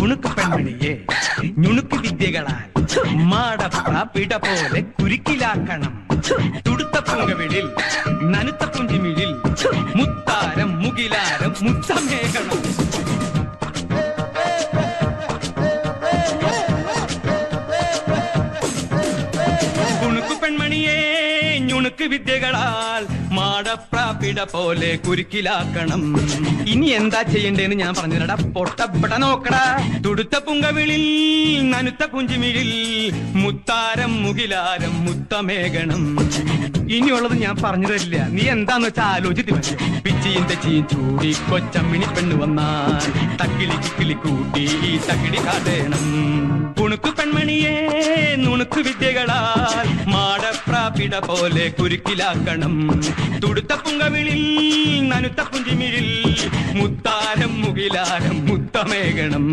നുണുക്ക് പെൺമണിയെ നുണുക്ക് വിദ്യകളാൽ മാടപ്ര പിട പോലെ കുരുക്കിലാക്കണം. തുടുത്ത പൂങ്കവിളിൽ നനുത്ത പുഞ്ചിമിഴിൽ മുത്താരം മുകിലാരം മുത്തമേകണം. കുണുക്കു പെൺമണിയെ നുണുക്ക് വിദ്യകളാൽ മാടപ്രാപിട പോലെ കുരുക്കിലാക്കണം. ഇനി എന്താ ചെയ്യണ്ടേന്ന് ഞാൻ പറഞ്ഞില്ലടാ, പൊട്ടപ്പെട നോക്കടാ. തുടുത്ത പുങ്കവിളിൽ നനുത്ത പുഞ്ചിമിഴിൽ മുത്താരം മുകിലാരം മുത്തമേകണം. ഇനിയുള്ളത് ഞാൻ പറഞ്ഞു തരില്ല, നീ എന്താന്ന് വെച്ചാ ആലോചിച്ച് മതി. പിച്ചിയും തെച്ചിയും ചൂടി കൊച്ചമ്മിണി പെണ്ണ് വന്നാൽ തക്കിളി കിക്കിളി കൂട്ടി തകിടി കാട്ടേണം. കുണുക്കു പെൺമണിയെ നുണുക്ക് വിദ്യകളാൽ മാടപ്രാപിട പോലെ കുരുക്കിലാക്കണം. തുടുത്ത പുങ്കവിളിൽ നനുത്ത പുഞ്ചിമിഴിൽ മുത്താരം മുകിലാരം മുത്തമേകണം.